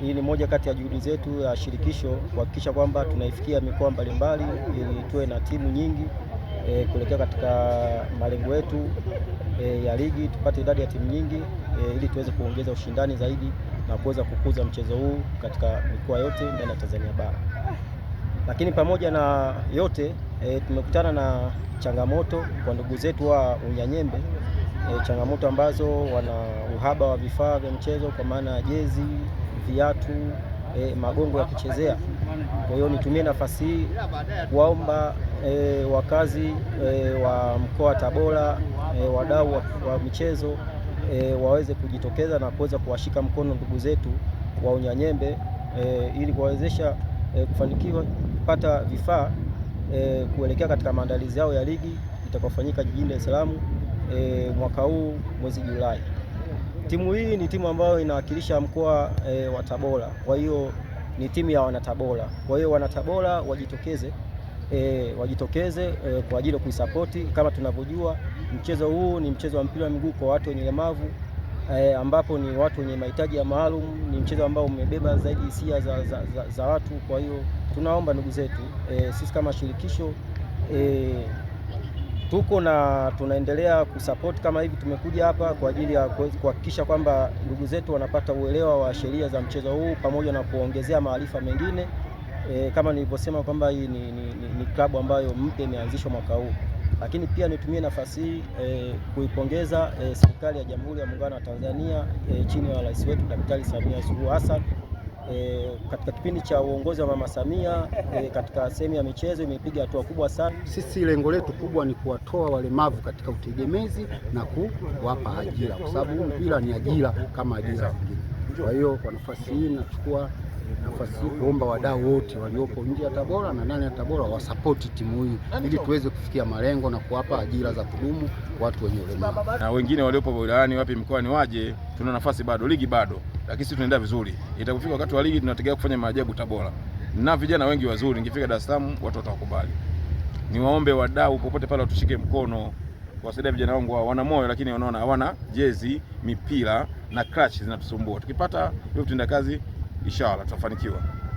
Hii ni moja kati ya juhudi zetu ya shirikisho kuhakikisha kwamba tunaifikia mikoa mbalimbali ili tuwe na timu nyingi kuelekea katika malengo yetu ya ligi, tupate idadi ya timu nyingi ili tuweze kuongeza ushindani zaidi na kuweza kukuza mchezo huu katika mikoa yote ndani ya Tanzania bara. Lakini pamoja na yote tumekutana na changamoto kwa ndugu zetu wa Unyanyembe, changamoto ambazo wana uhaba wa vifaa vya mchezo kwa maana ya jezi, viatu, magongo ya kuchezea. Kwa hiyo nitumie nafasi hii kuwaomba wakazi wa mkoa wa Tabora, wadau wa michezo waweze kujitokeza na kuweza kuwashika mkono ndugu zetu wa Unyanyembe ili kuwawezesha kufanikiwa kupata vifaa kuelekea katika maandalizi yao ya ligi itakayofanyika jijini Dar es Salaam mwaka huu mwezi Julai. Timu hii ni timu ambayo inawakilisha mkoa wa Tabora, kwa hiyo ni timu ya wanatabora. Kwa hiyo wanatabora wajitokeze kwa ajili ya kuisapoti. Kama tunavyojua, mchezo huu ni mchezo wa mpira wa miguu kwa watu wenye ulemavu, ambapo ni watu wenye mahitaji ya maalum. Ni mchezo ambao umebeba zaidi hisia za watu. Kwa hiyo tunaomba ndugu zetu, sisi kama shirikisho tuko na tunaendelea kusupport kama hivi. Tumekuja hapa kwa ajili ya kuhakikisha kwamba ndugu zetu wanapata uelewa wa sheria za mchezo huu pamoja na kuongezea maarifa mengine. Kama nilivyosema kwamba hii ni klabu ambayo mpya imeanzishwa mwaka huu. Lakini pia nitumie nafasi hii kuipongeza serikali ya Jamhuri ya Muungano wa Tanzania chini ya rais wetu Daktari Samia Suluhu Hassan. Katika kipindi cha uongozi wa Mama Samia katika sehemu ya michezo imepiga hatua kubwa sana. Sisi lengo letu kubwa ni kuwatoa walemavu katika utegemezi na kuwapa ajira, kwa sababu mpira ni ajira kama ajira nyingine. Kwa hiyo kwa nafasi hii nachukua nafasi hii kuomba wadau wote waliopo nje ya Tabora na ndani ya Tabora wasapoti timu hii ili tuweze kufikia malengo na kuwapa ajira za kudumu watu wenye ulemavu. Na wengine waliopo wilayani wapi mkoani waje, tuna nafasi bado, ligi bado, lakini sisi tunaenda vizuri. Itakufika wakati wa ligi tunategemea kufanya maajabu Tabora. Na vijana wengi wazuri, nikifika Dar es Salaam watu watakubali. Niwaombe wadau popote pale watushike mkono, kuwasaidia vijana wangu wana moyo lakini wanaona hawana jezi, mipira na clutch zinatusumbua. Tukipata hiyo tutenda kazi, inshallah tutafanikiwa.